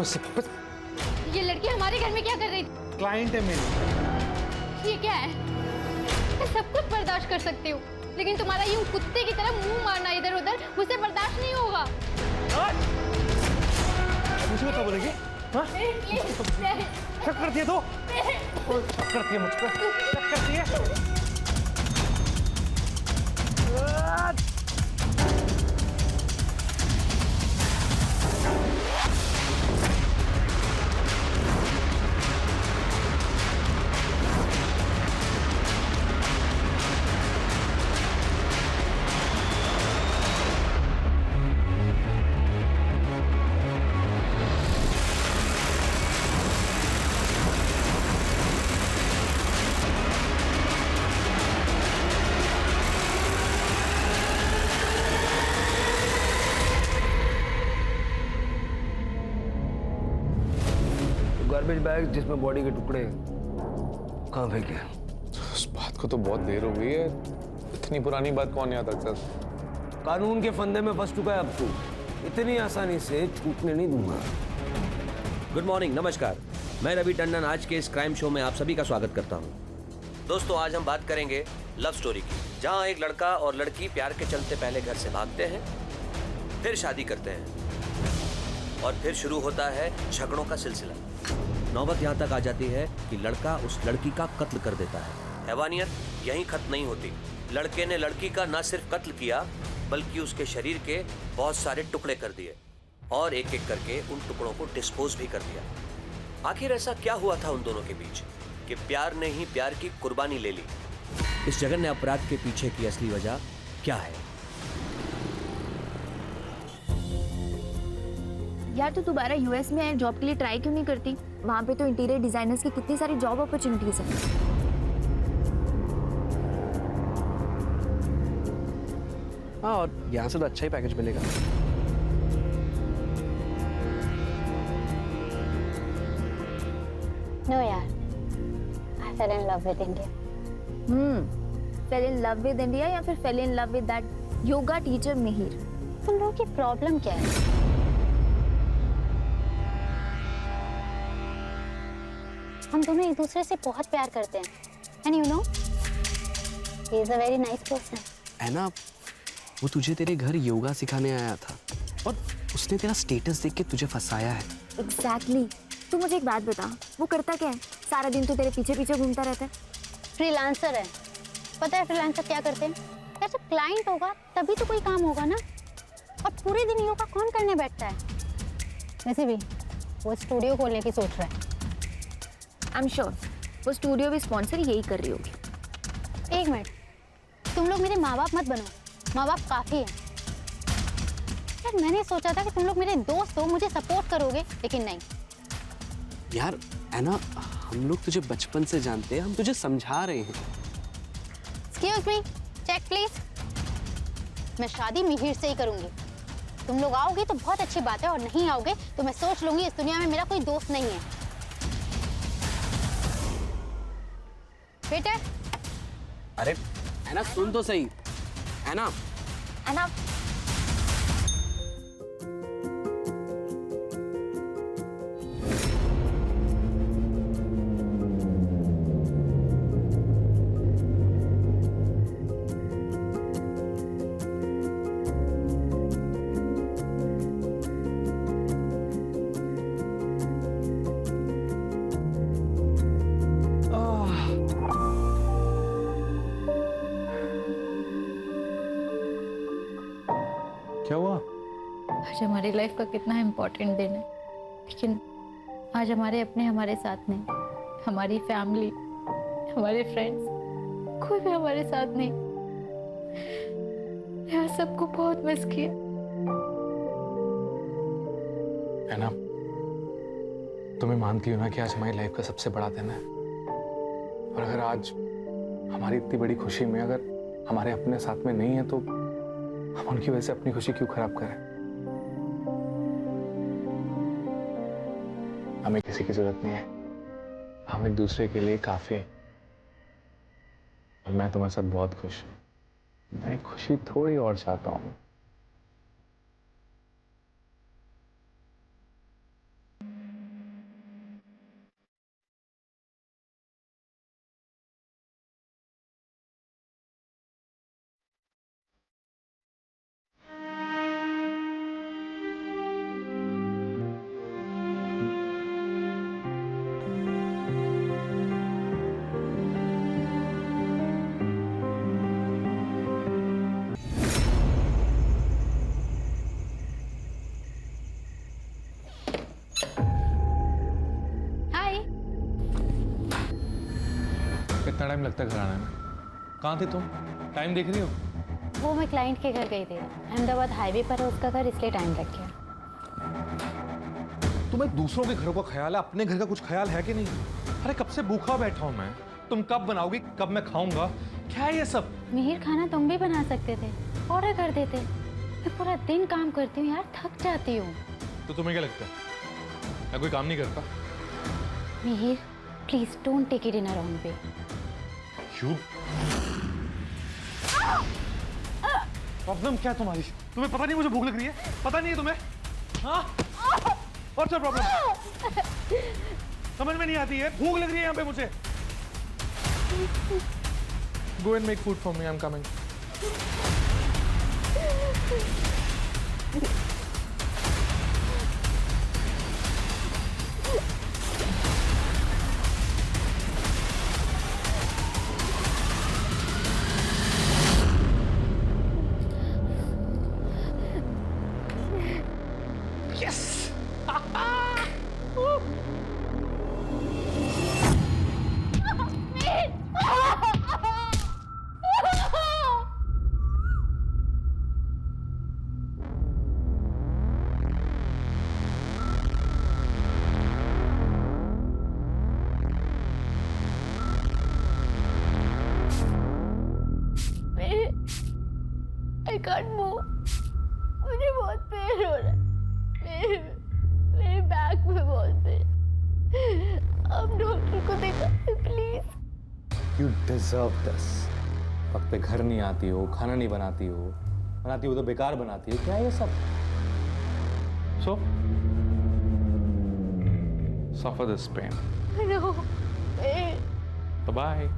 उससे बस। ये लड़की हमारे घर में क्या कर रही थी? क्लाइंट है मेरी। ये क्या है? मैं सब कुछ बर्दाश्त कर सकती हूँ, लेकिन तुम्हारा यूं कुत्ते की तरह मुंह मारना इधर उधर मुझसे बर्दाश्त नहीं होगा। मुझे बता बोलेगी? हाँ? शक करती है तो? शक करती है मुझ पर? शक करती है? गार्बेज बैग जिसमें बॉडी के टुकड़े कहाँ फेंके? उस बात को तो बहुत देर हो गई है, इतनी पुरानी बात कौन याद रखता? कानून के फंदे में फंस चुका है अब तू, इतनी आसानी से छूटने नहीं दूंगा। गुड मॉर्निंग, नमस्कार, मैं रवि टंडन आज के इस क्राइम शो में आप सभी का स्वागत करता हूँ। दोस्तों, आज हम बात करेंगे लव स्टोरी की, जहाँ एक लड़का और लड़की प्यार के चलते पहले घर से भागते हैं, फिर शादी करते हैं और फिर शुरू होता है झगड़ों का सिलसिला। नौबत यहाँ तक आ जाती है कि लड़का उस लड़की का कत्ल कर देता है। हैवानियत यहीं खत्म नहीं होती, लड़के ने लड़की का न सिर्फ कत्ल किया बल्कि उसके शरीर के बहुत सारे टुकड़े कर दिए और एक एक करके उन टुकड़ों को डिस्पोज भी कर दिया। आखिर ऐसा क्या हुआ था उन दोनों के बीच कि प्यार ने ही प्यार की कुर्बानी ले ली? इस जघन्य अपराध के पीछे की असली वजह क्या है? यार, तू दोबारा यूएस में जॉब के लिए ट्राई क्यों नहीं करती? वहाँ पे तो इंटीरियर डिजाइनर्स की कितनी सारी जॉब अपॉर्चुनिटीज हैं। हाँ, और यहाँ से तो अच्छा ही पैकेज मिलेगा। No यार, I fell in love with India. Fail in love with India या फिर fail in love with that yoga teacher Mihir? तुम लोगों की प्रॉब्लम क्या है? हम दोनों एक दूसरे से बहुत प्यार करते हैं, and you know, he is a very nice person. है ना, वो तुझे तेरे घर योगा सिखाने आया था और उसने तेरा स्टेटस देख के तुझे फंसाया है। एग्जैक्टली। तू मुझे एक बात बता, वो करता क्या है? सारा दिन तो तेरे पीछे पीछे घूमता रहता है। फ्रीलांसर है। पता है फ्रीलांसर क्या करते हैं? यार, जब क्लाइंट होगा तभी तो कोई काम होगा ना, और पूरे दिन योगा कौन करने बैठता है? वैसे भी वो स्टूडियो खोलने की सोच रहा है। आई एम श्योर वो स्टूडियो भी स्पॉन्सर यही कर रही होगी। एक मिनट, तुम लोग मेरे माँ बाप मत बनो, माँ बाप काफी है। यार, मैंने सोचा था कि तुम लोग मेरे दोस्त हो, मुझे सपोर्ट करोगे, लेकिन नहीं। यार ऐना, हम लोग तुझे बचपन से जानते हैं, हम तुझे समझा रहे हैं। Excuse me, check please. मैं शादी मिहिर से ही करूंगी। तुम लोग आओगे तो बहुत अच्छी बात है, और नहीं आओगे तो मैं सोच लूंगी इस दुनिया में मेरा कोई दोस्त नहीं है। बेटा, अरे ऐना सुन तो सही। ऐना, ऐना, क्या हुआ? आज हमारी लाइफ का कितना इम्पोर्टेंट दिन है, लेकिन आज हमारे अपने हमारे साथ नहीं, हमारी फैमिली, हमारे फ्रेंड्स, कोई भी हमारे साथ नहीं। यार, सबको बहुत मिस किया। है ना, तुम्हें मानती हो ना कि आज हमारी लाइफ का सबसे बड़ा दिन है, और अगर आज हमारी इतनी बड़ी खुशी में अगर हमारे अपने साथ में नहीं है तो हम उनकी वजह से अपनी खुशी क्यों खराब करें? हमें किसी की जरूरत नहीं है, हम एक दूसरे के लिए काफी हैं। और मैं तुम्हारे साथ बहुत खुश हूं। मैं खुशी थोड़ी और चाहता हूं। टाइम लगता है घर आने में। कहाँ थे तुम? टाइम देख रही हो? वो मैं क्लाइंट के घर गई थी, अहमदाबाद हाईवे पर है उसका घर, इसलिए टाइम लग गया। तुम्हें दूसरों के घरों का ख्याल है, अपने घर का कुछ ख्याल है कि नहीं? अरे कब से भूखा बैठा हूं मैं, तुम कब बनाओगी, कब मैं खाऊंगा? क्या है ये सब? मिहिर, खाना तुम भी बना सकते थे, ऑर्डर कर देते। मैं पूरा दिन काम करती हूँ यार, थक जाती हूँ। तो तुम्हें क्या लगता है मैं कोई काम नहीं करता? Mihir, please don't take it in a wrong way. You problem क्या है तुम्हारी? तुम्हें पता नहीं मुझे भूख लग रही है? पता नहीं है तुम्हें? हाँ? What's your problem? समझ में नहीं आती है, भूख लग रही है यहाँ पे मुझे। Go and make food for me, I'm coming. I can't move. मुझे बहुत पेन हो रहा है। मेरे बैक में बहुत पेन। आप डॉक्टर को दिखा प्लीज। You deserve this. वक्त पे घर नहीं आती हो, खाना नहीं बनाती हो, बनाती हो तो बेकार बनाती हो। क्या है ये सब? So, suffer this pain. No, pain. Bye-bye.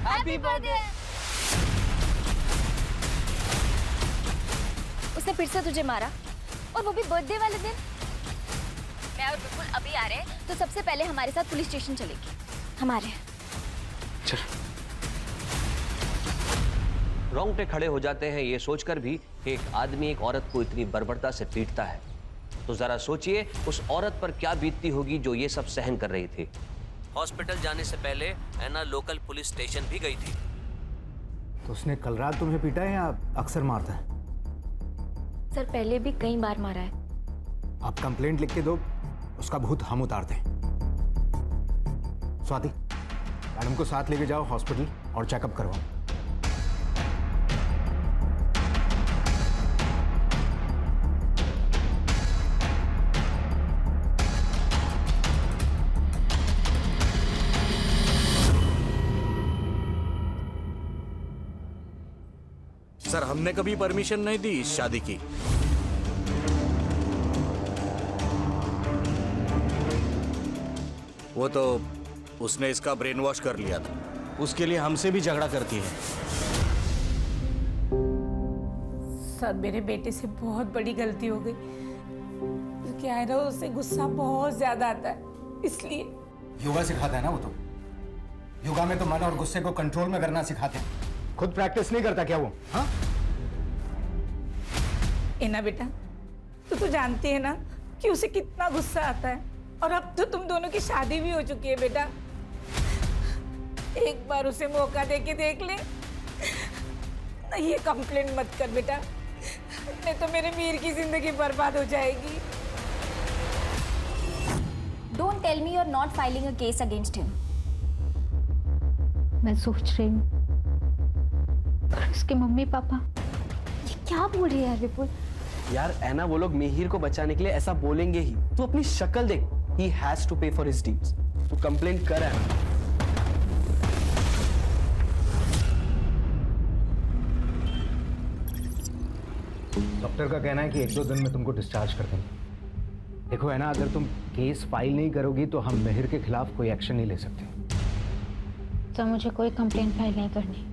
Happy birthday. उसने फिर से तुझे मारा, और वो भी बर्थडे वाले दिन। मैं और बिल्कुल अभी आ रहे हैं, तो सबसे पहले हमारे साथ पुलिस स्टेशन चलेगी। हमारे रोंगटे खड़े हो जाते हैं ये सोचकर भी कि एक आदमी एक औरत को इतनी बर्बरता से पीटता है। तो जरा सोचिए उस औरत पर क्या बीतती होगी जो ये सब सहन कर रही थी। हॉस्पिटल जाने से पहले ऐना लोकल पुलिस स्टेशन भी गई थी। तो उसने कल रात तुम्हें पीटा है या अक्सर मारता है? सर पहले भी कई बार मारा है। आप कंप्लेंट लिख के दो, उसका भूत हम उतारते हैं। स्वाति, मैडम को साथ लेके जाओ हॉस्पिटल और चेकअप करवाओ। सर, हमने कभी परमिशन नहीं दी इस शादी की। वो तो उसने इसका ब्रेन वॉश कर लिया था, उसके लिए हमसे भी झगड़ा करती है। सर, मेरे बेटे से बहुत बड़ी गलती हो गई। तो क्या है ना, उससे गुस्सा बहुत ज्यादा आता है, इसलिए। योगा सिखाता है ना वो तो। योगा में तो मन और गुस्से को कंट्रोल में करना सिखाते हैं। खुद प्रैक्टिस नहीं करता क्या वो? हाँ? ना बेटा, तो जानती है ना कि उसे कितना गुस्सा आता है, और अब तो तुम दोनों की शादी भी हो चुकी है बेटा। एक बार उसे मौका दे के देख ले। ये कंप्लेंट मत कर बेटा, नहीं तो मेरे मीर की जिंदगी बर्बाद हो जाएगी। Don't tell me you are not filing a case against him. मैं सोच रही हूँ उसके मम्मी पापा। ये क्या बोल रही है यार विपुल? यार ऐना, वो लोग मिहिर को बचाने के लिए ऐसा बोलेंगे ही। तू अपनी शक्ल देख। He has to pay for his deeds. तू कंप्लेंट कर ऐना। डॉक्टर का कहना है कि 1-2 दिन में तुमको डिस्चार्ज कर देंगे। देखो है ना, अगर तुम केस फाइल नहीं करोगी तो हम मिहिर के खिलाफ कोई एक्शन नहीं ले सकते। तो मुझे कोई कंप्लेंट फाइल नहीं करनी।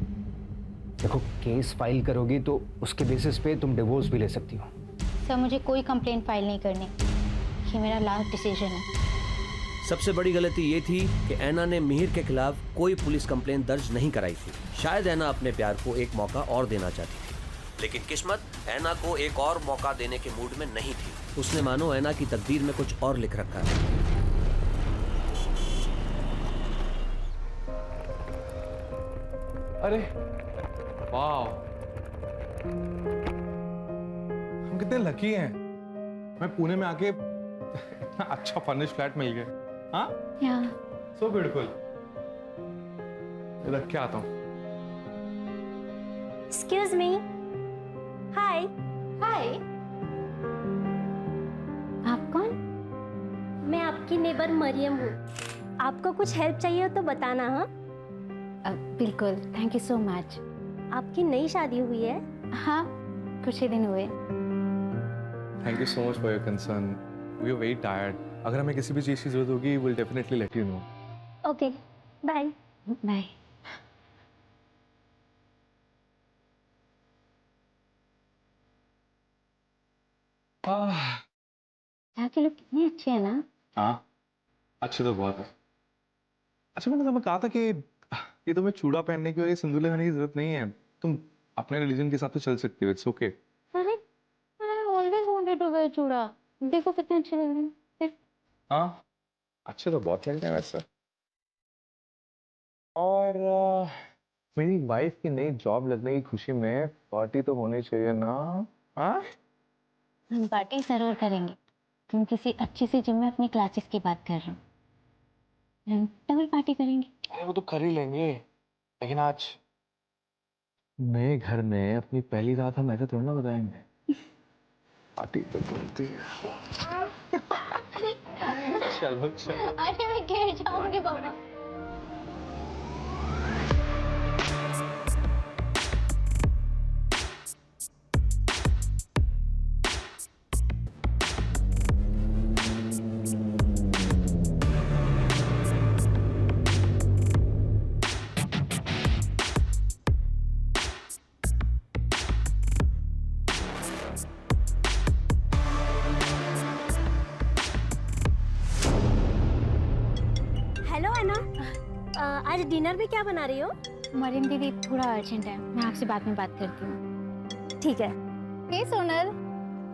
देखो, केस फाइल करोगी तो उसके बेसिस पे तुम डिवोर्स भी ले सकती हो। सर, मुझे कोई कंप्लेंट फाइल नहीं करनी। ये मेरा लास्ट डिसीजन है। सबसे बड़ी गलती ये थी कि ऐना ने मिहिर के खिलाफ कोई पुलिस कंप्लेंट दर्ज नहीं कराई थी। शायद ऐना अपने प्यार को एक मौका और देना चाहती थी, लेकिन किस्मत ऐना को एक और मौका देने के मूड में नहीं थी। उसने मानो ऐना की तकदीर में कुछ और लिख रखा है। अरे वाह, हम कितने लकी हैं। मैं पुणे में आके इतना अच्छा फर्निश्ड फ्लैट मिल गया। हाँ, सो ब्यूटीफुल। रख के आता हूँ। Excuse me. हाय। हाय, आप कौन? मैं आपकी नेबर मरियम हूँ। आपको कुछ हेल्प चाहिए हो तो बताना। हाँ, बिल्कुल, थैंक यू सो मच। आपकी नई शादी हुई है? हाँ, कुछ ही दिन हुए। Thank you so much for your concern. We are very tired. अगर हमें किसी भी चीज़ की जरूरत होगी, will definitely let you know. Okay, bye. Bye. आपके लोग कितने अच्छे हैं ना। हाँ, अच्छे तो बहुत है। अच्छा, मैंने तुम्हें कहा था कि ये तुम्हें चूड़ा पहनने की और ये सिंदूर लगाने की जरूरत नहीं है। तुम अपने रिलीजन के हिसाब से चल सकते हो। It's okay. अरे, I always wanted to wear chooda. देखो कितने अच्छे लग रहे हैं। हाँ, अच्छे तो बहुत लगते हैं वैसे। और मेरी वाइफ की नई जॉब लगने की खुशी में पार्टी तो होनी चाहिए ना। हाँ, हम पार्टी जरूर करेंगे। तुम किसी अच्छी सी जिम में अपनी क्लासेस की बात कर रहे हो। हम डबल पार्टी करेंगे। अरे वो तो कर ही लेंगे, लेकिन आज नए घर में अपनी पहली रात हम ऐसे थोड़ा ना बताएंगे। पार्टी तो बनती है। चलो चलो। अरे मैं गिर जाऊंगी बाबा। हेलो ऐना, आज डिनर में क्या बना रही हो? मरियम दीदी, थोड़ा अर्जेंट है, मैं आपसे बाद में बात करती हूँ। ठीक है। हे सोनल।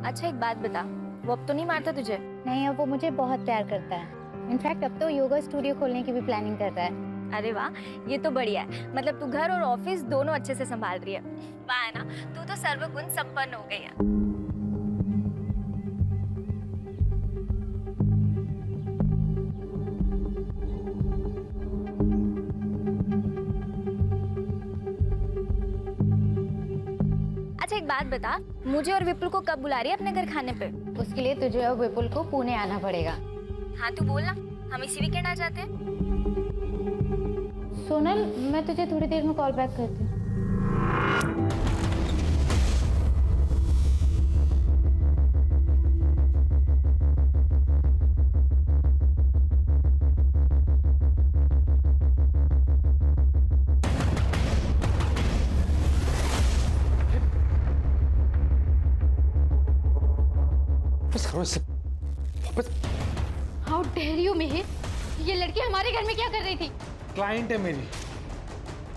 अच्छा एक बात बता, वो अब तो नहीं मारता तुझे? नहीं, अब वो मुझे बहुत प्यार करता है। इनफैक्ट अब तो योगा स्टूडियो खोलने की भी प्लानिंग कर रहा है। अरे वाह, ये तो बढ़िया है। मतलब तू घर और ऑफिस दोनों अच्छे से संभाल रही है। वाह है ना, तू तो सर्वगुण संपन्न हो गई है। अच्छा एक बात बता, मुझे और विपुल को कब बुला रही है अपने घर खाने पे? उसके लिए तुझे और विपुल को पुणे आना पड़ेगा। हाँ तू बोल ना, हम इसी वीकेंड आ जाते हैं। सोनल, मैं तुझे थोड़ी देर में कॉल बैक करती हूँ। हाउ डेयर यू मिहिर, ये लड़की हमारे घर में क्या कर रही थी? क्लाइंट है मेरी,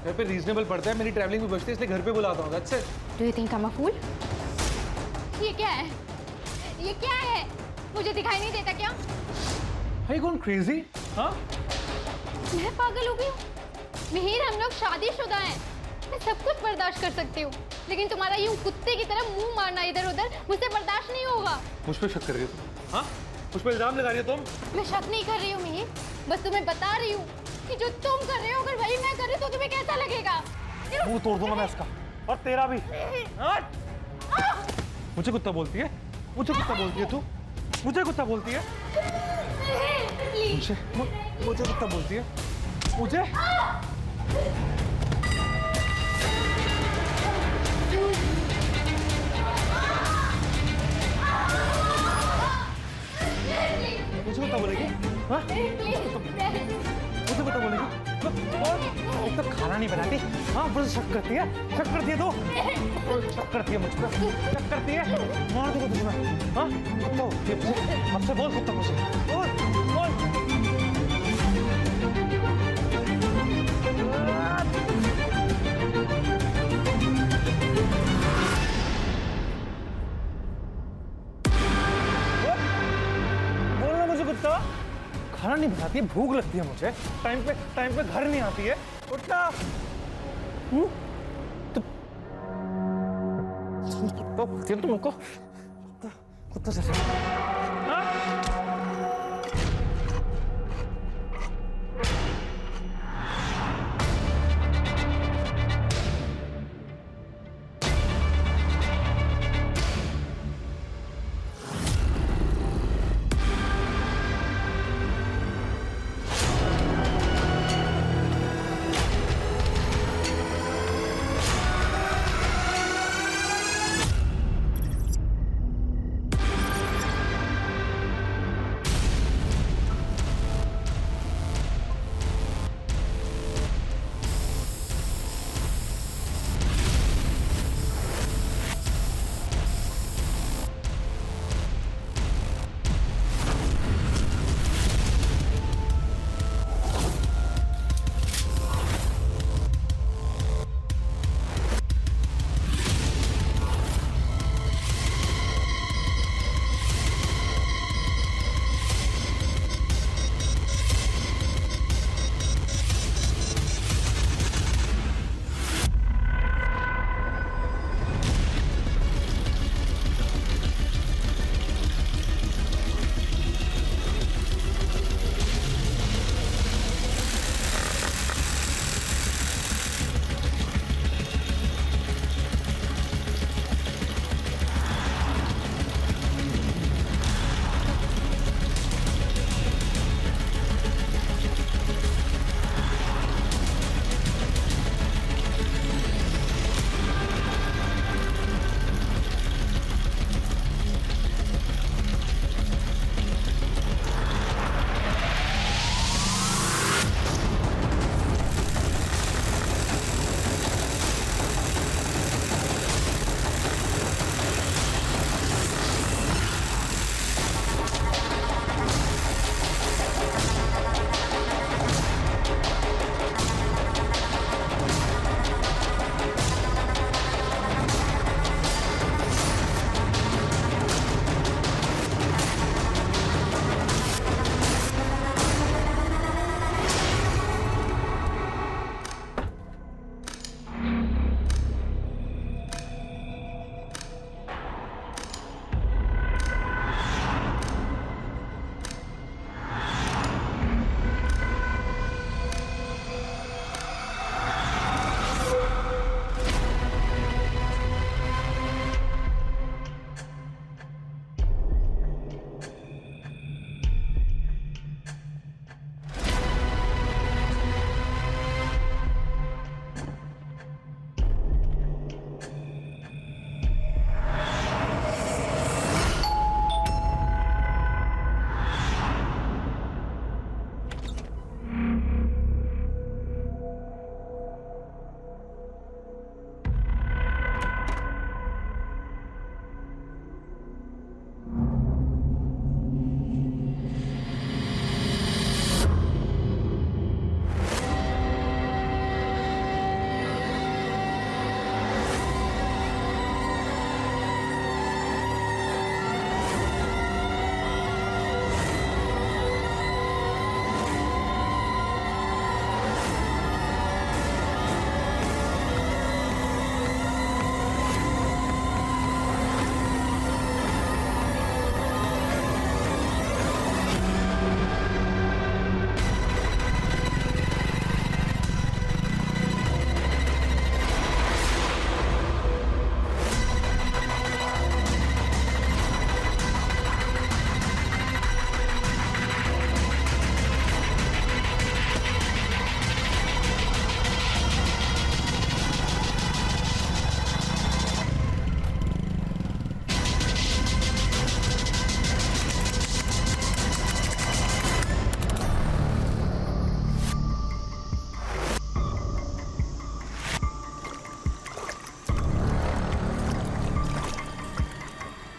घर पे रीजनेबल पड़ता है, मेरी ट्रैवलिंग भी बचती है, इसलिए घर पे बुलाता हूँ। That's it. Do you think I am a fool? ये क्या है? ये क्या है? मुझे दिखाई नहीं देता क्या? Are you going crazy? हाँ? मैं पागल हो गई हूँ। मिहिर, हम लोग शादीशुदा हैं। मैं सब कुछ बर्दाश्त कर सकती हूँ, लेकिन तुम्हारा यूं कुत्ते की तरह मुंह मारना इधर उधर मुझसे बर्दाश्त नहीं होगा। मुझ पे शक कर रही हो तुम? हाँ? मुझ पे इल्जाम लगा रही हो तुम? मैं शक नहीं कर रही हूँ मिहिर, बस तुम्हें बता रही हूँ कि जो तुम कर रहे हो अगर वही मैं कर रही तो तुम्हें कैसा लगेगा? मुंह तोड़ दूंगा मैं इसका, और तेरा भी। मुझे कुत्ता बोलती है? मुझे कुत्ता बोलती है तू? मुझे कुत्ता बोलती है? मुझे कुत्ता बोलती है? मुझे? मुझे कुत्ता बोलेगी? हाँ? मुझे कुत्ता बोलेगी? एक तो खाना नहीं बनाती, हाँ, बस शक करती है। शक करती है तो? शक करती है मुझ पर, शक करती है। मार दूंगा तुझे मैं, हाँ? कुत्ता होती है मुझे, अब से बोल कुत्ता मुझे, बोल, बोल। नहीं बनाती है, भूख लगती है मुझे, टाइम पे घर नहीं आती है। उठना तुमको कुत्ता जैसे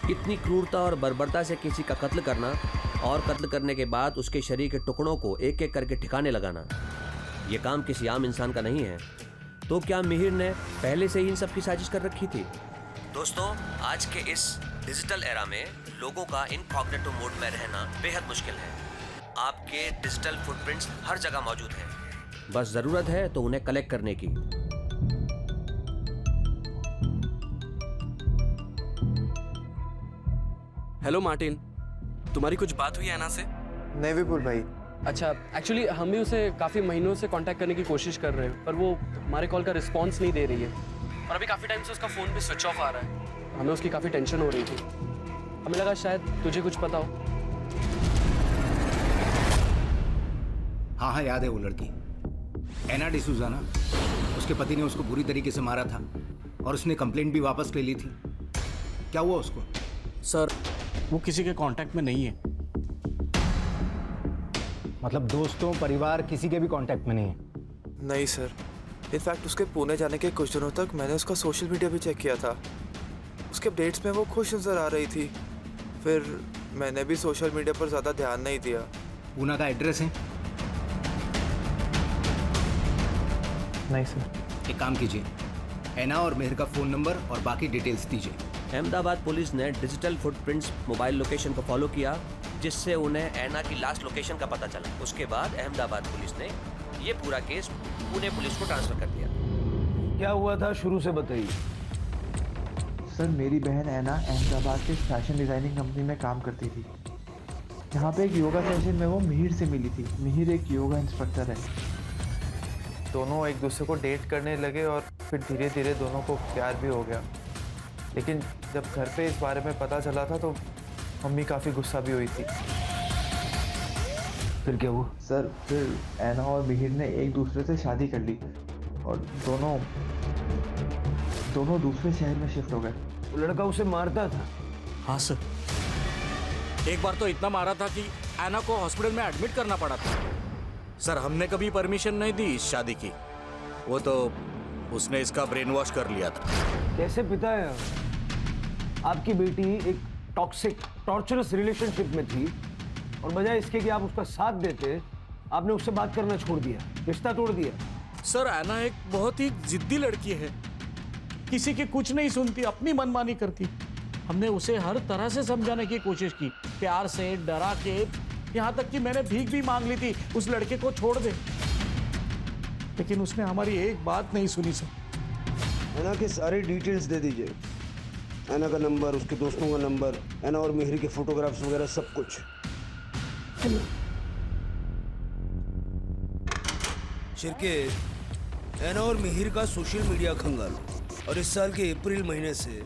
कितनी क्रूरता और बर्बरता से किसी का कत्ल करना और कत्ल करने के बाद उसके शरीर के टुकड़ों को एक एक करके ठिकाने लगाना, यह काम किसी आम इंसान का नहीं है। तो क्या मिहिर ने पहले से ही इन सब की साजिश कर रखी थी? दोस्तों, आज के इस डिजिटल एरा में लोगों का इनकॉग्निटो मोड में रहना बेहद मुश्किल है। आपके डिजिटल फुटप्रिंट्स हर जगह मौजूद हैं। बस जरूरत है तो उन्हें कलेक्ट करने की। हेलो मार्टिन, तुम्हारी कुछ बात हुई है ऐना से? नहीं विपुल भाई। अच्छा, एक्चुअली हम भी उसे काफ़ी महीनों से कांटेक्ट करने की कोशिश कर रहे हैं, पर वो हमारे कॉल का रिस्पांस नहीं दे रही है और अभी काफ़ी टाइम से उसका फ़ोन भी स्विच ऑफ आ रहा है। हमें उसकी काफ़ी टेंशन हो रही थी। हमें लगा शायद तुझे कुछ पता हो। हाँ हाँ, याद है वो लड़की एना डिसूजा ना, उसके पति ने उसको बुरी तरीके से मारा था और उसने कंप्लेंट भी वापस ले ली थी। क्या हुआ उसको? सर वो किसी के कांटेक्ट में नहीं है। मतलब दोस्तों, परिवार, किसी के भी कांटेक्ट में नहीं है? नहीं सर, इनफैक्ट उसके पुणे जाने के कुछ दिनों तक मैंने उसका सोशल मीडिया भी चेक किया था। उसके अपडेट्स में वो खुश नजर आ रही थी। फिर मैंने भी सोशल मीडिया पर ज़्यादा ध्यान नहीं दिया। पूना का एड्रेस है? नहीं सर। एक काम कीजिए, एना और मेहर का फ़ोन नंबर और बाकी डिटेल्स दीजिए। अहमदाबाद पुलिस ने डिजिटल फुटप्रिंट्स मोबाइल लोकेशन को फॉलो किया, जिससे उन्हें ऐना की लास्ट लोकेशन का पता चला। उसके बाद अहमदाबाद पुलिस ने ये पूरा केस पुणे पुलिस को ट्रांसफर कर दिया। क्या हुआ था शुरू से बताइए। सर मेरी बहन ऐना अहमदाबाद के फैशन डिज़ाइनिंग कंपनी में काम करती थी। यहाँ पे एक योगा सेशन में वो मिहिर से मिली थी। मिहिर एक योगा इंस्ट्रक्टर है। दोनों एक दूसरे को डेट करने लगे और फिर धीरे धीरे दोनों को प्यार भी हो गया। लेकिन जब घर पे इस बारे में पता चला था तो मम्मी काफ़ी गुस्सा भी हुई थी। फिर क्या हुआ? सर फिर ऐना और मिहिर ने एक दूसरे से शादी कर ली और दोनों दूसरे शहर में शिफ्ट हो गए। वो लड़का उसे मारता था? हाँ सर, एक बार तो इतना मारा था कि ऐना को हॉस्पिटल में एडमिट करना पड़ा था। सर हमने कभी परमिशन नहीं दी इस शादी की, वो तो उसने इसका ब्रेन वॉश कर लिया था। कैसे पिता है? आपकी बेटी एक टॉक्सिक, टॉर्चरस रिलेशनशिप में थी और बजाय इसके कि आप उसका साथ देते, आपने उससे बात करना छोड़ दिया, रिश्ता तोड़ दिया। सर ऐना एक बहुत ही जिद्दी लड़की है, किसी की कुछ नहीं सुनती, अपनी मनमानी करती। हमने उसे हर तरह से समझाने की कोशिश की, प्यार से, डरा के, यहाँ तक कि मैंने भीख भी मांग ली थी उस लड़के को छोड़ दे, लेकिन उसने हमारी एक बात नहीं सुनी सर। ऐना की सारी डिटेल्स दे दीजिए, ऐना का नंबर, उसके दोस्तों का नंबर, ऐना और मिहिर के फोटोग्राफ्स वगैरह सब कुछ। शिरके, ऐना और मिहिर का सोशल मीडिया खंगाल और इस साल के अप्रैल महीने से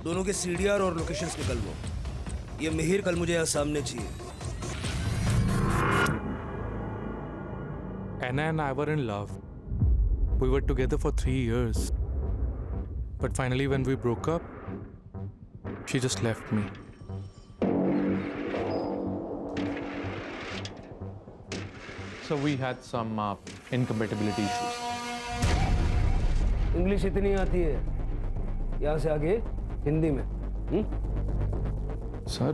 दोनों के CDR और लोकेशंस निकलवाओ। ये मिहिर कल मुझे यहाँ सामने चाहिए। Anna and I were in love. We were together for 3 years. But finally when we broke up, she just left me. So we had some incompatibility issues. English इतनी आती है, यहाँ से आगे हिंदी में। Sir,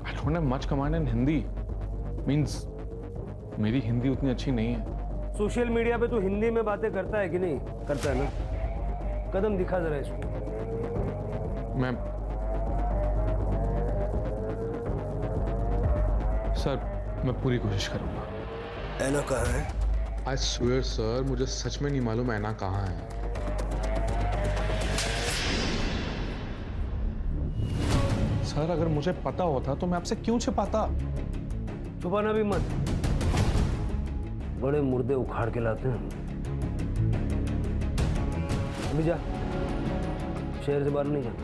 I don't have much command in Hindi. Means मेरी हिंदी उतनी अच्छी नहीं है। सोशल मीडिया पे तू हिंदी में बातें करता है कि नहीं? करता है ना? कदम दिखा जरा इसको। मैं पूरी कोशिश करूंगा। ऐना कहाँ है? I swear सर, मुझे सच में नहीं मालूम ऐना कहाँ है। सर अगर मुझे पता होता तो मैं आपसे क्यों छिपाता? छुपाना भी मत, बड़े मुर्दे उखाड़ के लाते हैं। अभी जा, शहर से बाहर नहीं जाना।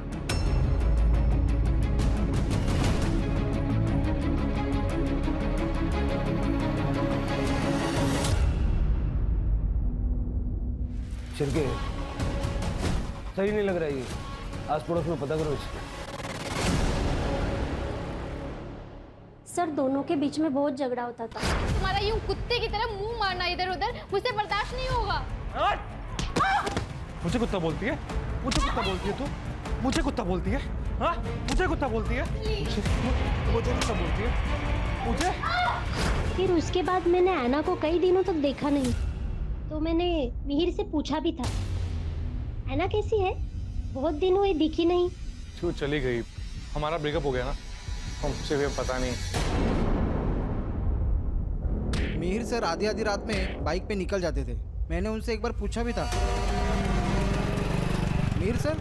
शिरके, सही नहीं लग रहा ये। आस पड़ोस में पता करो इसका। सर दोनों के बीच में बहुत झगड़ा होता था। तुम्हारा यूं कुत्ते की तरह मुंह मारना इधर उधर मुझसे बर्दाश्त नहीं होगा। मुझे कुत्ता बोलती है? मुझे कुत्ता बोलती है तू? मुझे कुत्ता बोलती है? हाँ? मुझे कुत्ता बोलती है? मुझे कुत्ता बोलती है? मुझे? फिर उसके बाद मैंने ऐना को कई दिनों तक देखा नहीं, तो मैंने मिहिर से पूछा भी था, ऐना कैसी है? बहुत दिन हुए दिखी नहीं। क्यों चली गई? हमारा ब्रेकअप हो गया ना, हमसे भी पता नहीं। मिहिर सर आधी आधी रात में बाइक पे निकल जाते थे। मैंने उनसे एक बार पूछा भी था, मिहिर सर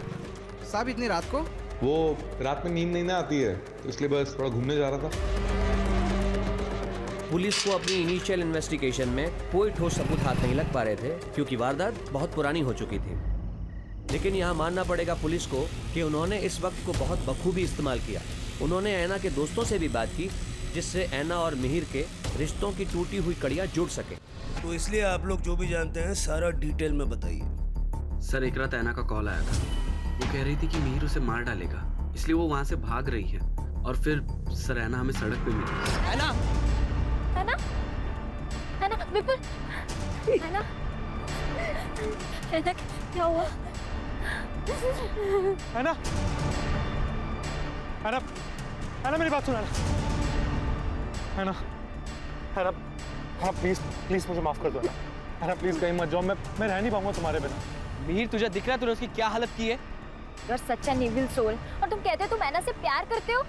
साहब इतनी रात को? वो रात में नींद नहीं ना आती है, तो इसलिए बस थोड़ा घूमने जा रहा था। पुलिस को अपनी इनिशियल इन्वेस्टिगेशन में कोई ठोस सबूत हाथ नहीं लग पा रहे थे क्योंकि वारदात बहुत पुरानी हो चुकी थी। लेकिन यहाँ मानना पड़ेगा पुलिस को कि उन्होंने इस वक्त को बहुत बखूबी इस्तेमाल किया। उन्होंने ऐना के दोस्तों से भी बात की जिससे ऐना और मिहिर के रिश्तों की टूटी हुई कड़ियाँ जुड़ सके। तो इसलिए आप लोग जो भी जानते हैं सारा डिटेल में बताइए। सर एक रात ऐना का कॉल आया था। वो कह रही थी कि मिहिर उसे मार डालेगा, इसलिए वो वहाँ से भाग रही है। और फिर सर ऐना हमें सड़क पे मिली। ऐना विपुल, ऐना क्या हुआ? ऐना मेरी बात सुन। ऐना प्लीज मुझे माफ कर दो। ऐना प्लीज कहीं मत जाओ, मैं रह नहीं पाऊंगा तुम्हारे बिना। मिहिर तुझे दिख रहा है तूने उसकी क्या हालत की है? You're such an evil soul। और तुम कहते हो तुम ऐना से प्यार करते हो?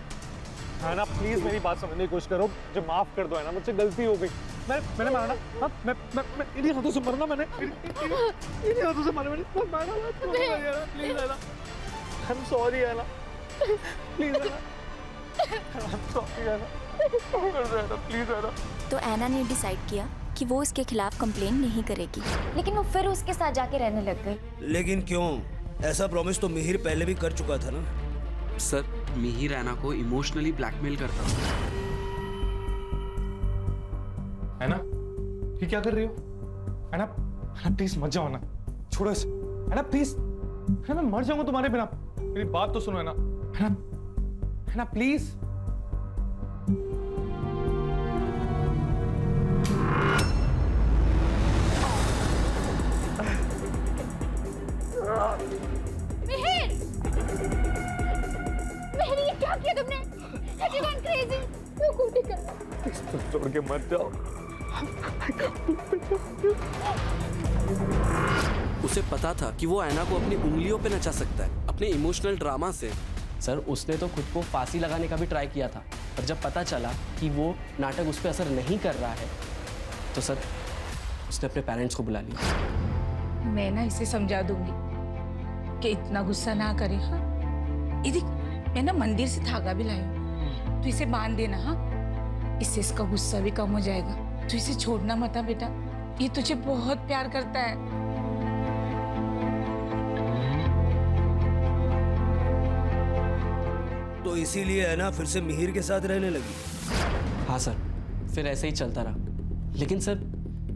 ऐना प्लीज मेरी बात समझने की कोशिश करो, मुझे माफ कर दो। ऐना मुझसे गलती हो गई, मैंने मारा ना। मैं इन्हीं हाथों से मरना, मैंने इन्हीं हाथों से मारा। Please Anna, I am sorry Anna, please Anna, I am sorry Anna, please Anna. तो ऐना ने डिसाइड किया कि वो इसके खिलाफ कंप्लेन नहीं करेगी, लेकिन वो फिर उसके साथ जाके रहने लग गई। लेकिन क्यों? ऐसा प्रॉमिस तो मिहिर पहले भी कर चुका था ना। सर मिहिर ऐना को इमोशनली ब्लैकमेल करता था। ऐना ये क्या कर रही हो? ऐना प्लीज मत जाओ ना, छोड़ो इसे। ऐना प्लीज, मैं मर जाऊंगा तुम्हारे बिना। मेरी बात तो सुनो ऐना। ऐना प्लीज। मिहिर ये क्या किया तुमने? Have you gone crazy? क्यों कूटी कर रहा है? छोड़ के मत जाओ। उसे पता था कि वो ऐना को अपनी उंगलियों पे नचा सकता है अपने इमोशनल ड्रामा से। सर उसने तो खुद को फांसी लगाने का भी ट्राई किया था, पर जब पता चला कि वो नाटक उस पर असर नहीं कर रहा है तो सर उसने अपने पेरेंट्स को बुला लिया। मैं ना इसे समझा दूंगी कि इतना गुस्सा ना करे। हाँ देख, मैं ना मंदिर से धागा भी लाई हूँ, तो इसे बांध देना। हाँ इससे इसका गुस्सा भी कम हो जाएगा। तो इसे छोड़ना मत बेटा, ये तुझे बहुत प्यार करता है। तो इसीलिए है ना फिर से मिहिर के साथ रहने लगी। हाँ सर, फिर ऐसे ही चलता रहा। लेकिन सर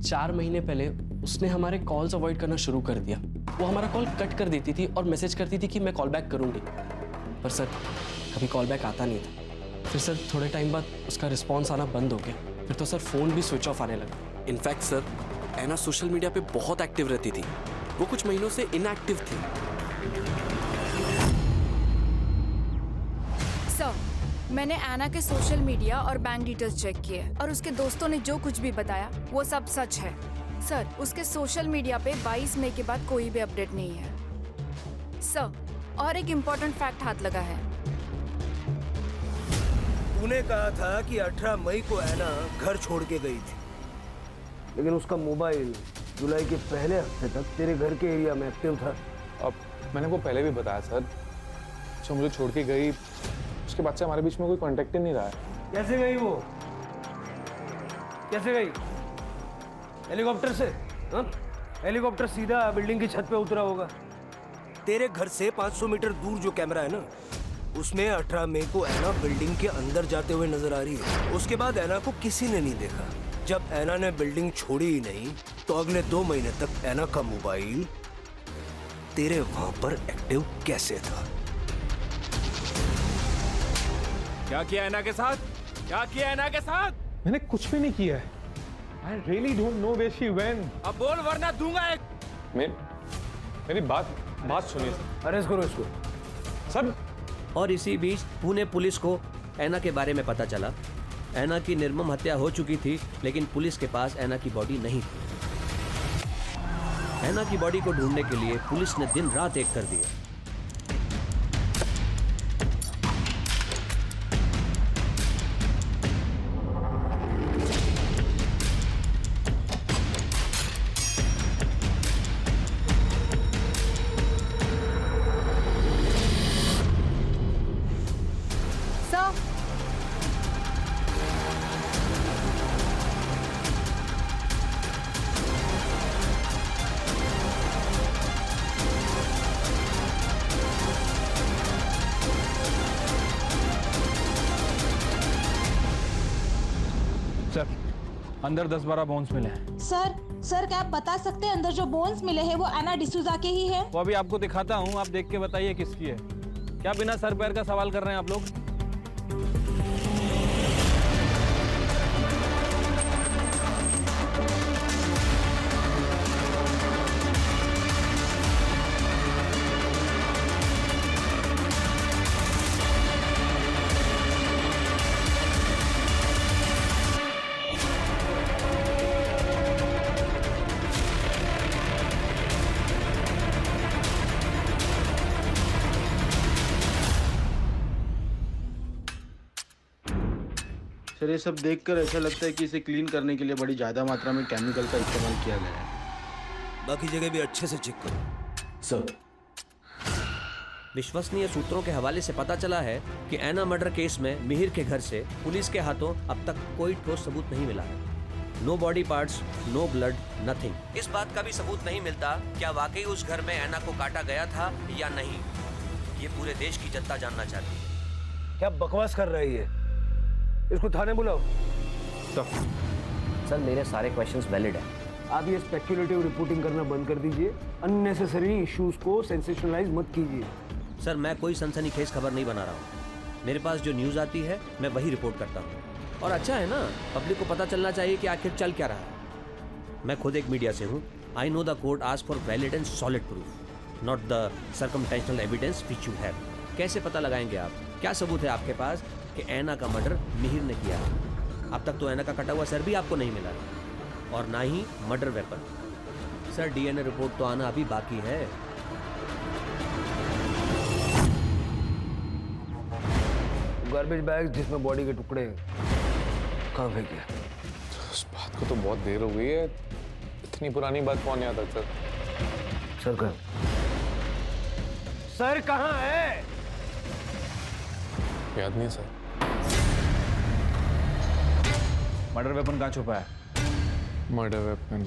4 महीने पहले उसने हमारे कॉल्स अवॉइड करना शुरू कर दिया। वो हमारा कॉल कट कर देती थी और मैसेज करती थी कि मैं कॉल बैक करूंगी, पर सर कभी कॉल बैक आता नहीं था। फिर सर थोड़े टाइम बाद उसका रिस्पॉन्स आना बंद हो गया। फिर तो सर फ़ोन भी स्विच ऑफ आने लगा। इनफैक्ट सर ऐना सोशल मीडिया पे बहुत एक्टिव रहती थी, वो कुछ महीनों से इनएक्टिव थी। सर मैंने ऐना के सोशल मीडिया और बैंक डिटेल्स चेक किए और उसके दोस्तों ने जो कुछ भी बताया वो सब सच है। सर उसके सोशल मीडिया पे 22 मई के बाद कोई भी अपडेट नहीं है। सर और एक इम्पोर्टेंट फैक्ट हाथ लगा है। तूने कहा था कि 18 मई को ऐना घर छोड़ के गई थी, लेकिन उसका मोबाइल जुलाई के पहले हफ्ते तक तेरे घर के एरिया में एक्टिव था। अब मैंने वो पहले भी बताया सर, जो मुझे छोड़ के गई उसके बाद से हमारे बीच में कोई कांटेक्ट ही नहीं रहा है। कैसे गई वो? कैसे गई? हेलीकॉप्टर से? हाँ? हेलीकॉप्टर सीधा बिल्डिंग की छत पे उतरा होगा। तेरे घर से 500 मीटर दूर जो कैमरा है ना, उसमें 18 मई को ऐना बिल्डिंग के अंदर जाते हुए नजर आ रही है। उसके बाद ऐना को किसी ने नहीं देखा। जब ऐना ने बिल्डिंग छोड़ी ही नहीं तो अगले 2 महीने तक ऐना का मोबाइल तेरे वहां पर एक्टिव कैसे था? क्या किया ऐना के साथ? क्या किया ऐना के साथ? मैंने कुछ भी नहीं किया है। I really don't know where she went. अब बोल वरना दूंगा एक। मेरी बात सुनिए। अरेस्ट करो इसको। सर। और इसी बीच पुणे पुलिस को ऐना के बारे में पता चला। ऐना की निर्मम हत्या हो चुकी थी, लेकिन पुलिस के पास ऐना की बॉडी नहीं थी। ऐना की बॉडी को ढूंढने के लिए पुलिस ने दिन रात एक कर दिया। सर अंदर 10-12 बोन्स मिले हैं। सर क्या आप बता सकते हैं अंदर जो बोन्स मिले हैं वो एना डिसूजा के ही है? वो अभी आपको दिखाता हूँ, आप देख के बताइए किसकी है। क्या बिना सर पैर का सवाल कर रहे हैं आप लोग? सर ये सब देखकर ऐसा लगता है कि इसे क्लीन करने के लिए बड़ी ज़्यादा मात्रा में केमिकल का इस्तेमाल किया गया है। बाकी जगह भी अच्छे से चेक करो। सर, विश्वसनीय सूत्रों के हवाले से पता चला है कि एना मर्डर केस में मिहिर के घर से पुलिस के हाथों अब तक कोई ठोस सबूत नहीं मिला है। No body parts, no blood, nothing. इस बात का भी सबूत नहीं मिलता क्या वाकई उस घर में एना को काटा गया था या नहीं। ये पूरे देश की जनता जानना चाहती है। क्या बकवास कर रही है? इसको थाने बुलाओ। सर मेरे सारे क्वेश्चंस वैलिड हैं। आप ये स्पेक्युलेटिव रिपोर्टिंग करना बंद कर दीजिए। अननेसेसरी इश्यूज को सेंसेशनलाइज मत कीजिए। सर मैं कोई सनसनीखेज खबर नहीं बना रहा हूँ। मेरे पास जो न्यूज़ आती है मैं वही रिपोर्ट करता हूँ। और अच्छा है ना, पब्लिक को पता चलना चाहिए कि आखिर चल क्या रहा है। मैं खुद एक मीडिया से हूँ। I know the court ask for valid and solid proof, not the circumstantial evidence which you have. कैसे पता लगाएंगे आप? क्या सबूत है आपके पास कि एना का मर्डर मिहिर ने किया? अब तक तो एना का कटा हुआ सर भी आपको नहीं मिला और ना ही murder weapon. Sir DNA report तो आना अभी बाकी है। गार्बेज बैग जिसमें बॉडी के टुकड़े कहाँ फेंके? उस बात को तो बहुत देर हो गई है। इतनी पुरानी बात कौन याद रखता? सर कहाँ है? याद नहीं सर। मर्डर वेपन कहाँ छुपा है? मर्डर वेपन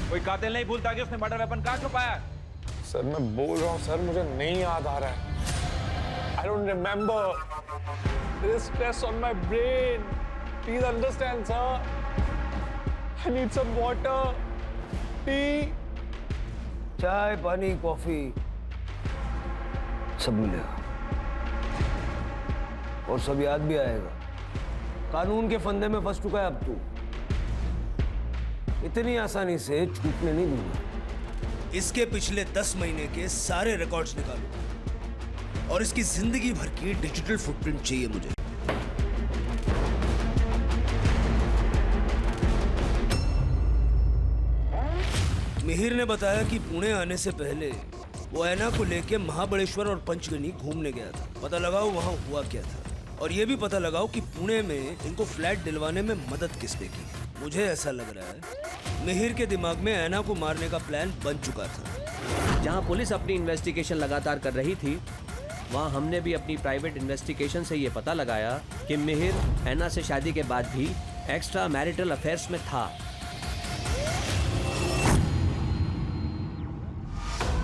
कोई कातिल नहीं भूलता कि उसने मर्डर वेपन कहाँ छुपाया है। सर मैं बोल रहा हूँ सर, मुझे नहीं याद आ रहा है। I don't remember. There is stress on my brain. Please understand, sir. I need some water, tea. चाय, पानी, कॉफी सब मिलेगा और सब याद भी आएगा। कानून के फंदे में फंस चुका है अब तू। इतनी आसानी से छूटने नहीं दूंगा। इसके पिछले 10 महीने के सारे रिकॉर्ड्स निकालो और इसकी जिंदगी भर की डिजिटल फुटप्रिंट चाहिए मुझे। मिहिर ने बताया कि पुणे आने से पहले वो एना को लेके महाबलेश्वर और पंचगनी घूमने गया था। पता लगाओ वहां हुआ क्या था और ये भी पता लगाओ कि पुणे में इनको फ्लैट दिलवाने में मदद किसने की। मुझे ऐसा लग रहा है मिहिर के दिमाग में एना को मारने का प्लान बन चुका था। जहां पुलिस अपनी इन्वेस्टिगेशन लगातार कर रही थी, वहां हमने भी अपनी प्राइवेट इन्वेस्टिगेशन से ये पता लगाया कि मिहिर एना से शादी के बाद भी एक्स्ट्रा मैरिटल अफेयर्स में था।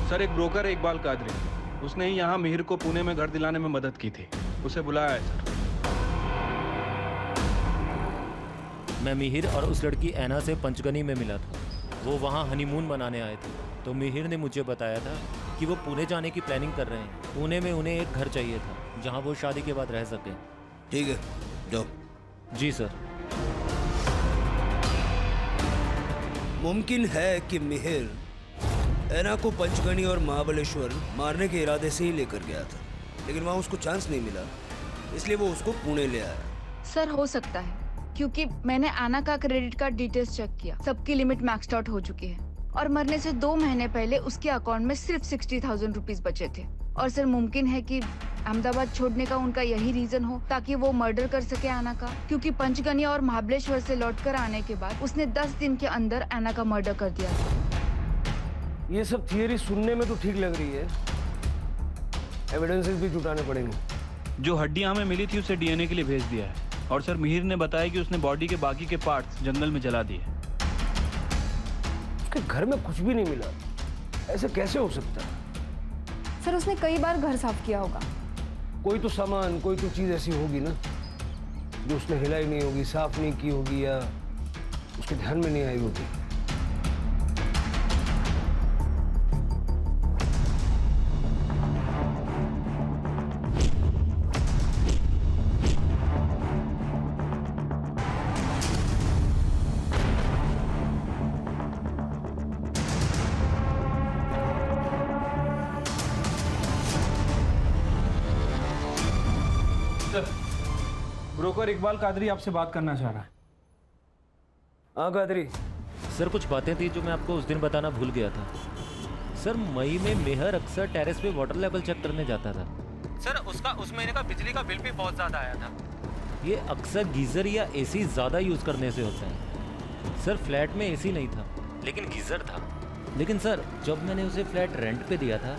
सर एक ब्रोकर है इकबाल कादरी, उसने ही यहाँ मिहिर को पुणे में घर दिलाने में मदद की थी। उसे बुलाया है सर। मैं मिहिर और उस लड़की एना से पंचगनी में मिला था। वो वहाँ हनीमून मनाने आए थे, तो मिहिर ने मुझे बताया था कि वो पुणे जाने की प्लानिंग कर रहे हैं। पुणे में उन्हें एक घर चाहिए था जहाँ वो शादी के बाद रह सके। ठीक है, जाओ। जी सर। मुमकिन है कि मिहिर एना को पंचगनी और महाबलेश्वर मारने के इरादे से ही लेकर गया था, लेकिन वहाँ उसको चांस नहीं मिला, इसलिए वो उसको पुणे ले आया। सर हो सकता है, क्योंकि मैंने आना का क्रेडिट कार्ड डिटेल्स चेक किया, सबकी लिमिट मैक्स आउट हो चुकी है और मरने से 2 महीने पहले उसके अकाउंट में सिर्फ 60,000 रुपीज बचे थे। और सर मुमकिन है कि अहमदाबाद छोड़ने का उनका यही रीजन हो ताकि वो मर्डर कर सके आना का, क्योंकि पंचगनी और महाबलेश्वर से लौटकर आने के बाद उसने 10 दिन के अंदर आना का मर्डर कर दिया था। ये सब थियरी सुनने में तो ठीक लग रही है, एविडेंसेस भी जुटाने पड़ेंगे। जो हड्डियां हमें मिली थी उसे डीएनए के लिए भेज दिया है और सर मिहिर ने बताया कि उसने बॉडी के बाकी के पार्ट्स जंगल में जला दिए। उसके घर में कुछ भी नहीं मिला, ऐसे कैसे हो सकता है? सर उसने कई बार घर साफ किया होगा, कोई तो सामान, कोई तो चीज ऐसी होगी ना जो उसने हिलाई नहीं होगी, साफ नहीं की होगी, या उसके ध्यान में नहीं आई होगी। ब्रोकर इकबाल कादरी आपसे बात करना चाह रहा है। हाँ कादरी। सर कुछ बातें थी जो मैं आपको उस दिन बताना भूल गया था। सर मई में मेहर अक्सर टेरेस पे वाटर लेवल चेक करने जाता था। सर उसका उस महीने का बिजली का बिल भी बहुत ज़्यादा आया था। ये अक्सर गीज़र या एसी ज़्यादा यूज़ करने से होता है। सर फ्लैट में एसी नहीं था लेकिन गीज़र था। लेकिन सर जब मैंने उसे फ्लैट रेंट पे दिया था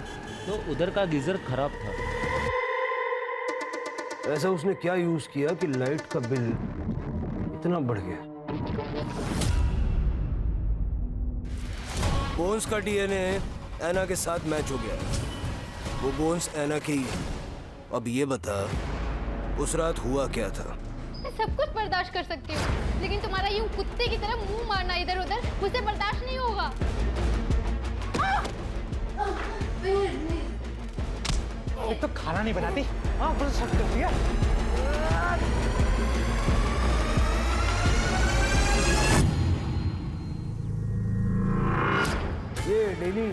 तो उधर का गीज़र खराब था। ऐसा उसने क्या यूज किया कि लाइट का बिल इतना बढ़ गया? बोन्स का डीएनए ऐना के साथ मैच हो गया। वो बोन्स ऐना के ही है। अब ये बता उस रात हुआ क्या था? मैं सब कुछ बर्दाश्त कर सकती हूँ लेकिन तुम्हारा यूं कुत्ते की तरह मुंह मारना इधर उधर मुझसे बर्दाश्त नहीं होगा। एक तो खाना नहीं बनाती, हाँ बस सब करती है। ये डेली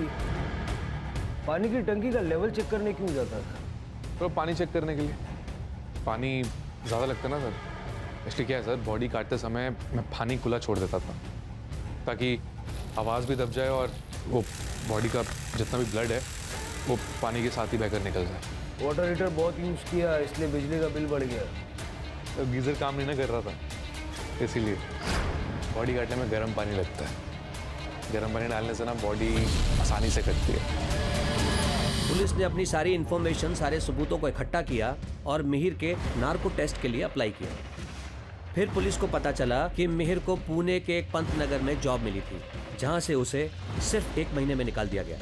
पानी की टंकी का लेवल चेक करने क्यों जाता था? तो पानी चेक करने के लिए। पानी ज़्यादा लगता ना सर, इसलिए क्या है सर, बॉडी काटते समय मैं पानी खुला छोड़ देता था ताकि आवाज़ भी दब जाए और वो बॉडी का जितना भी ब्लड है वो पानी के साथ ही बहकर निकल जाए। वाटर हीटर बहुत यूज़ किया इसलिए बिजली का बिल बढ़ गया। तो गीज़र काम नहीं ना कर रहा था इसीलिए। बॉडी काटने में गर्म पानी लगता है, गर्म पानी डालने से ना बॉडी आसानी से कटती है। पुलिस ने अपनी सारी इन्फॉर्मेशन, सारे सबूतों को इकट्ठा किया और मिहिर के नार्को टेस्ट के लिए अप्लाई किया। फिर पुलिस को पता चला कि मिहिर को पुणे के एक पंत नगर में जॉब मिली थी जहां से उसे सिर्फ 1 महीने में निकाल दिया गया।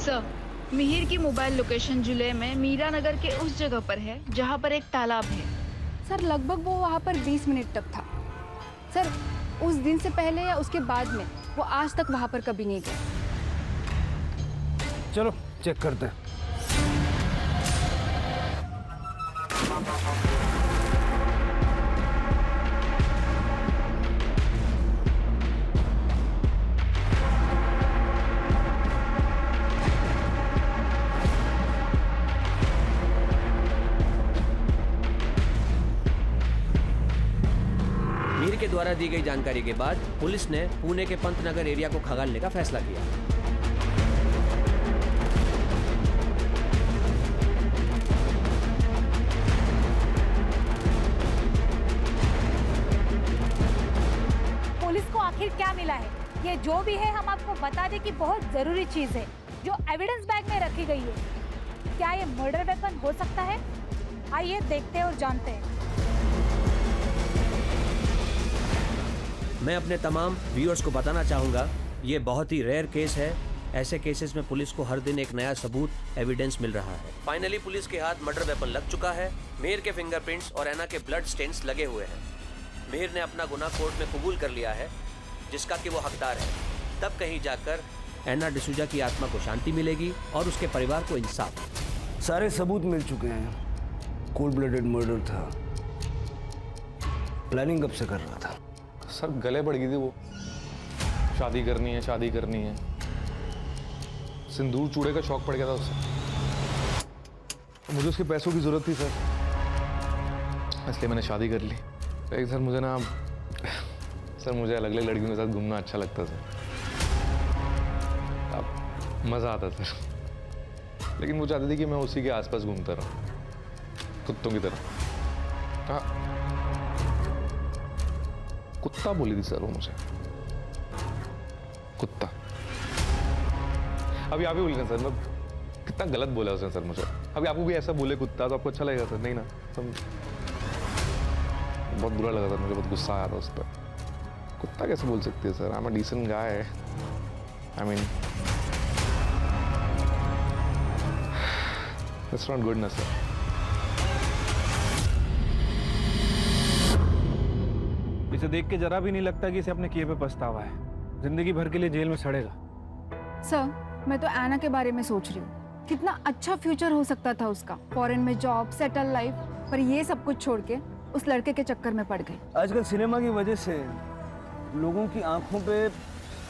सर, मिहिर की मोबाइल लोकेशन जुलै में मीरा नगर के उस जगह पर है जहां पर एक तालाब है। सर लगभग वो वहां पर 20 मिनट तक था। सर उस दिन से पहले या उसके बाद में वो आज तक वहां पर कभी नहीं गया। चलो चेक करते हैं। मीर के द्वारा दी गई जानकारी के बाद पुलिस ने पुणे के पंतनगर एरिया को खंगालने का फैसला किया। पुलिस को आखिर क्या मिला है? ये जो भी है हम आपको बता दें कि बहुत जरूरी चीज है जो एविडेंस बैग में रखी गई है। क्या ये मर्डर वेपन हो सकता है? आइए देखते हैं और जानते हैं। मैं अपने तमाम व्यूअर्स को बताना चाहूँगा, ये बहुत ही रेयर केस है। ऐसे केसेस में पुलिस को हर दिन एक नया सबूत, एविडेंस मिल रहा है। फाइनली पुलिस के हाथ मर्डर वेपन लग चुका है। मिहिर के फिंगरप्रिंट्स और ऐना के ब्लड स्टेन्स लगे हुए हैं। मिहिर ने अपना गुनाह कोर्ट में कबूल कर लिया है जिसका कि वो हकदार है। तब कहीं जाकर ऐना डिसूजा की आत्मा को शांति मिलेगी और उसके परिवार को इंसाफ। सारे सबूत मिल चुके हैं। कोल्ड ब्लडेड मर्डर था। प्लानिंग कब से कर रहा था? सर गले पड़ गई थी वो, शादी करनी है, शादी करनी है। सिंदूर चूड़े का शौक पड़ गया था उससे। मुझे उसके पैसों की जरूरत थी सर, इसलिए मैंने शादी कर ली। लेकिन सर मुझे ना सर मुझे अलग अलग लड़कियों के साथ घूमना अच्छा लगता सर, अब मज़ा आता सर। लेकिन वो चाहती थी कि मैं उसी के आसपास घूमता रहूं कुत्तों की तरह। हाँ कुत्ता बोली थी सर वो मुझे, कुत्ता। अभी आप ही बोलिए सर, मैं कितना गलत बोला उसने सर मुझे। अभी आपको भी ऐसा बोले कुत्ता तो आपको अच्छा लगेगा सर? नहीं ना। तो बहुत बुरा लगा सर, मुझे बहुत गुस्सा आया था उस पर। कुत्ता कैसे बोल सकती है sir? I am a decent guy. I mean That's not good, na sir. इसे देख के जरा भी नहीं लगता कि इसे अपने किए पे पछतावा है। जिंदगी भर के लिए जेल में सड़ेगा। सर, मैं तो एना के बारे में सोच रही हूँ। कितना अच्छा फ्यूचर हो सकता था उसका, फॉरेन में जॉब, सेटल लाइफ, पर ये सब कुछ छोड़ के उस लड़के के चक्कर में पड़ गई। आजकल सिनेमा की वजह से लोगों की आंखों पे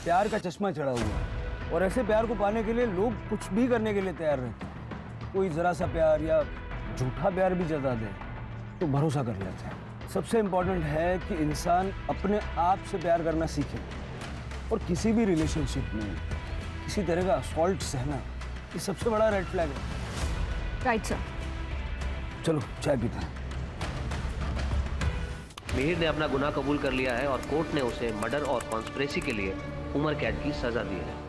प्यार का चश्मा चढ़ा हुआ है और ऐसे प्यार को पाने के लिए लोग कुछ भी करने के लिए तैयार रहते हैं। कोई जरा सा प्यार या झूठा प्यार भी जता दे तो भरोसा कर लेते हैं। सबसे इम्पोर्टेंट है कि इंसान अपने आप से प्यार करना सीखे और किसी भी रिलेशनशिप में किसी तरह का असॉल्ट सहना ये सबसे बड़ा रेड फ्लैग है। Right sir. चलो चाय पीते हैं। मिहिर ने अपना गुनाह कबूल कर लिया है और कोर्ट ने उसे मर्डर और कॉन्स्पिरेसी के लिए उम्र कैद की सजा दी है।